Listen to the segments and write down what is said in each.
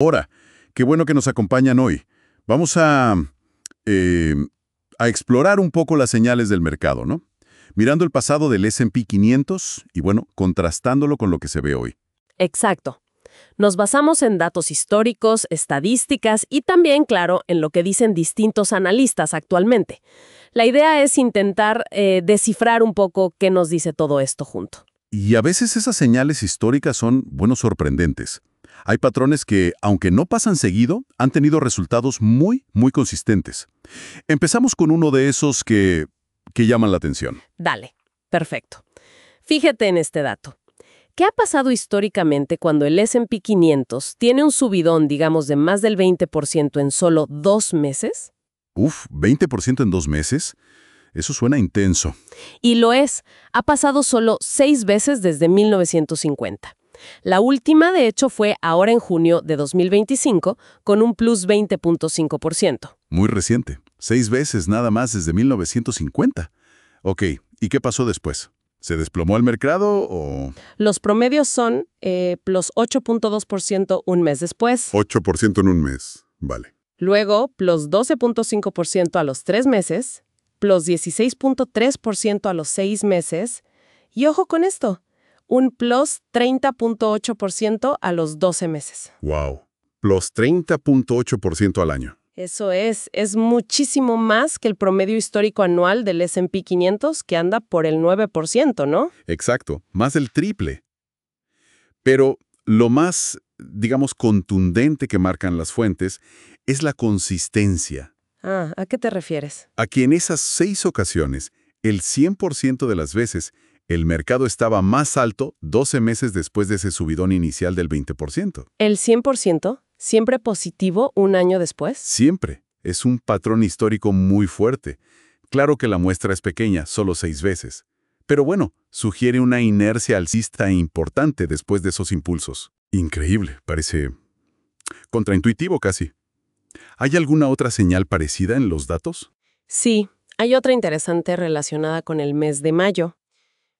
Ahora, qué bueno que nos acompañan hoy. Vamos eh, a explorar un poco las señales del mercado, ¿no? Mirando el pasado del S&P 500 y, bueno, contrastándolo con lo que se ve hoy. Exacto. Nos basamos en datos históricos, estadísticas y también, claro, en lo que dicen distintos analistas actualmente. La idea es intentar descifrar un poco qué nos dice todo esto junto. Y a veces esas señales históricas son, bueno, sorprendentes. Hay patrones que, aunque no pasan seguido, han tenido resultados muy, muy consistentes. Empezamos con uno de esos que llaman la atención. Dale, perfecto. Fíjate en este dato. ¿Qué ha pasado históricamente cuando el S&P 500 tiene un subidón, digamos, de más del 20% en solo 2 meses? Uf, 20% en 2 meses. Eso suena intenso. Y lo es. Ha pasado solo 6 veces desde 1950. La última, de hecho, fue ahora en junio de 2025, con un plus 20.5%. Muy reciente. 6 veces nada más desde 1950. Ok, ¿y qué pasó después? ¿Se desplomó el mercado o...? Los promedios son plus 8.2% un mes después. 8% en un mes. Vale. Luego, plus 12.5% a los 3 meses, plus 16.3% a los 6 meses, y ojo con esto, un plus 30.8% a los 12 meses. Wow. Plus 30.8% al año. Eso es muchísimo más que el promedio histórico anual del S&P 500, que anda por el 9%, ¿no? Exacto, más del triple. Pero lo más, digamos, contundente que marcan las fuentes es la consistencia. Ah, ¿a qué te refieres? A que en esas 6 ocasiones, el 100% de las veces, el mercado estaba más alto 12 meses después de ese subidón inicial del 20%. ¿El 100%? ¿Siempre positivo un año después? Siempre. Es un patrón histórico muy fuerte. Claro que la muestra es pequeña, solo 6 veces. Pero bueno, sugiere una inercia alcista importante después de esos impulsos. Increíble, parece contraintuitivo casi. ¿Hay alguna otra señal parecida en los datos? Sí, hay otra interesante relacionada con el mes de mayo.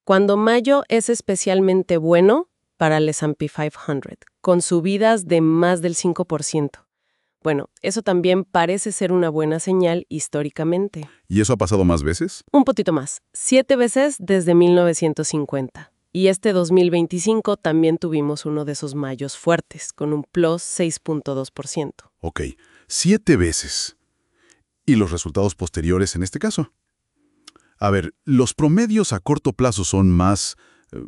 Cuando mayo es especialmente bueno para el S&P 500, con subidas de más del 5%. Bueno, eso también parece ser una buena señal históricamente. ¿Y eso ha pasado más veces? Un poquito más, 7 veces desde 1950. Y este 2025 también tuvimos uno de esos mayos fuertes, con un plus 6.2%. Ok, 7 veces. ¿Y los resultados posteriores en este caso? A ver, los promedios a corto plazo son más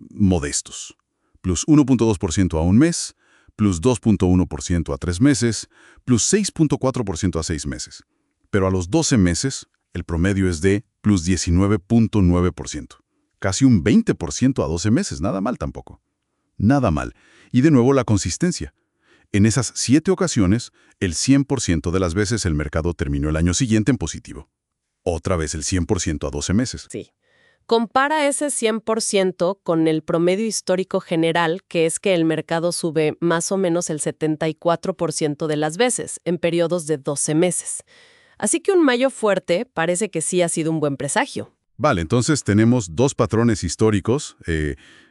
modestos. Plus 1.2% a un mes, plus 2.1% a 3 meses, plus 6.4% a 6 meses. Pero a los 12 meses, el promedio es de plus 19.9%. Casi un 20% a 12 meses, nada mal tampoco. Nada mal. Y de nuevo la consistencia. En esas 7 ocasiones, el 100% de las veces el mercado terminó el año siguiente en positivo. Otra vez el 100% a 12 meses. Sí. Compara ese 100% con el promedio histórico general, que es que el mercado sube más o menos el 74% de las veces, en periodos de 12 meses. Así que un mayo fuerte parece que sí ha sido un buen presagio. Vale, entonces tenemos 2 patrones históricos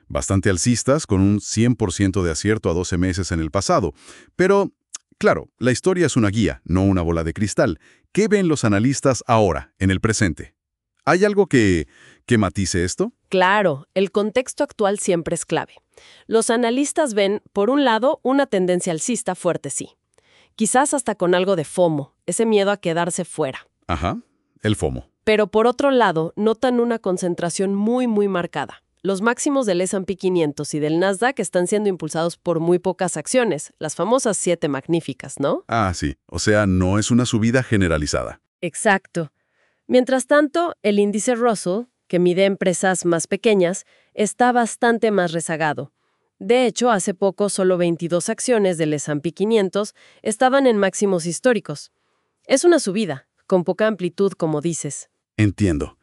bastante alcistas, con un 100% de acierto a 12 meses en el pasado. Pero, claro, la historia es una guía, no una bola de cristal. ¿Qué ven los analistas ahora, en el presente? ¿Hay algo que matice esto? Claro, el contexto actual siempre es clave. Los analistas ven, por un lado, una tendencia alcista fuerte, sí. Quizás hasta con algo de FOMO, ese miedo a quedarse fuera. Ajá, el FOMO. Pero por otro lado, notan una concentración muy, muy marcada. Los máximos del S&P 500 y del Nasdaq están siendo impulsados por muy pocas acciones, las famosas 7 magníficas, ¿no? Ah, sí. O sea, no es una subida generalizada. Exacto. Mientras tanto, el índice Russell, que mide empresas más pequeñas, está bastante más rezagado. De hecho, hace poco solo 22 acciones del S&P 500 estaban en máximos históricos. Es una subida, con poca amplitud, como dices. Entiendo.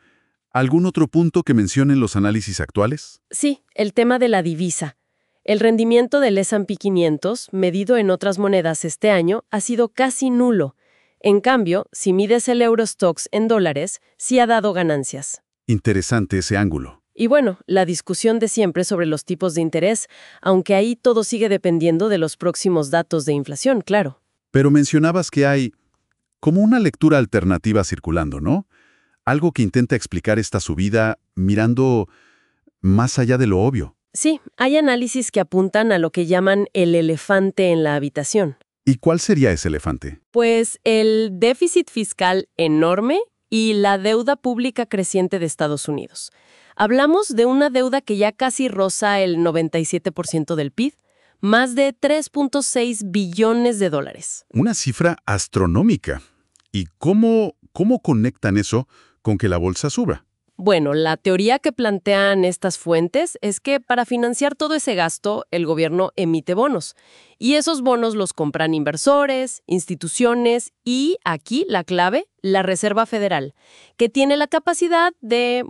¿Algún otro punto que mencionen los análisis actuales? Sí, el tema de la divisa. El rendimiento del S&P 500, medido en otras monedas este año, ha sido casi nulo. En cambio, si mides el Eurostoxx en dólares, sí ha dado ganancias. Interesante ese ángulo. Y bueno, la discusión de siempre sobre los tipos de interés, aunque ahí todo sigue dependiendo de los próximos datos de inflación, claro. Pero mencionabas que hay como una lectura alternativa circulando, ¿no? Algo que intenta explicar esta subida mirando más allá de lo obvio. Sí, hay análisis que apuntan a lo que llaman el elefante en la habitación. ¿Y cuál sería ese elefante? Pues el déficit fiscal enorme y la deuda pública creciente de Estados Unidos. Hablamos de una deuda que ya casi roza el 97% del PIB, más de 3.6 billones de dólares. Una cifra astronómica. ¿Y cómo conectan eso con que la bolsa suba? Bueno, la teoría que plantean estas fuentes es que para financiar todo ese gasto, el gobierno emite bonos. Y esos bonos los compran inversores, instituciones y, aquí la clave, la Reserva Federal, que tiene la capacidad de,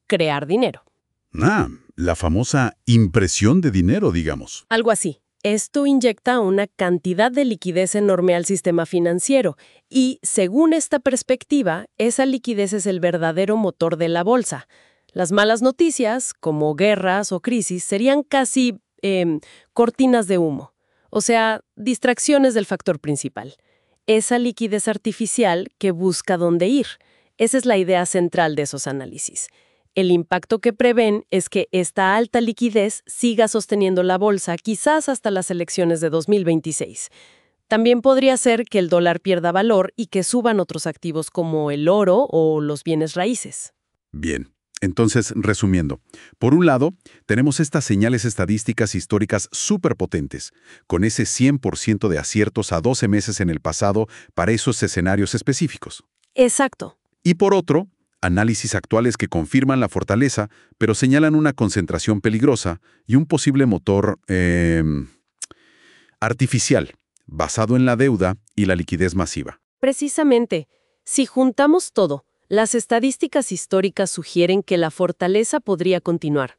crear dinero. La famosa impresión de dinero, digamos. Algo así. Esto inyecta una cantidad de liquidez enorme al sistema financiero y, según esta perspectiva, esa liquidez es el verdadero motor de la bolsa. Las malas noticias, como guerras o crisis, serían casi cortinas de humo, o sea, distracciones del factor principal. Esa liquidez artificial que busca dónde ir. Esa es la idea central de esos análisis. El impacto que prevén es que esta alta liquidez siga sosteniendo la bolsa quizás hasta las elecciones de 2026. También podría ser que el dólar pierda valor y que suban otros activos como el oro o los bienes raíces. Bien, entonces, resumiendo. Por un lado, tenemos estas señales estadísticas históricas súper potentes, con ese 100% de aciertos a 12 meses en el pasado para esos escenarios específicos. Exacto. Y por otro, análisis actuales que confirman la fortaleza, pero señalan una concentración peligrosa y un posible motor artificial, basado en la deuda y la liquidez masiva. Precisamente, si juntamos todo, las estadísticas históricas sugieren que la fortaleza podría continuar.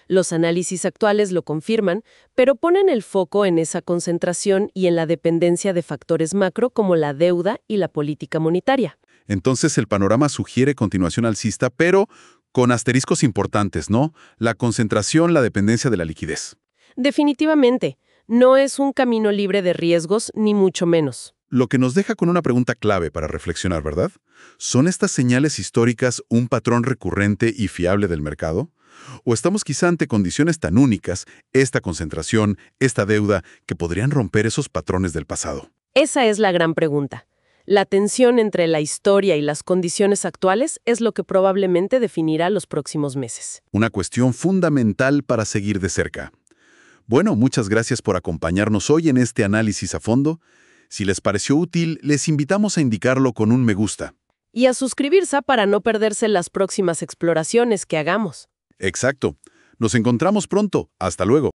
Los análisis actuales lo confirman, pero ponen el foco en esa concentración y en la dependencia de factores macro como la deuda y la política monetaria. Entonces el panorama sugiere continuación alcista, pero con asteriscos importantes, ¿no? La concentración, la dependencia de la liquidez. Definitivamente, no es un camino libre de riesgos, ni mucho menos. Lo que nos deja con una pregunta clave para reflexionar, ¿verdad? ¿Son estas señales históricas un patrón recurrente y fiable del mercado? ¿O estamos quizá ante condiciones tan únicas, esta concentración, esta deuda, que podrían romper esos patrones del pasado? Esa es la gran pregunta. La tensión entre la historia y las condiciones actuales es lo que probablemente definirá los próximos meses. Una cuestión fundamental para seguir de cerca. Bueno, muchas gracias por acompañarnos hoy en este análisis a fondo. Si les pareció útil, les invitamos a indicarlo con un me gusta. Y a suscribirse para no perderse las próximas exploraciones que hagamos. Exacto. Nos encontramos pronto. Hasta luego.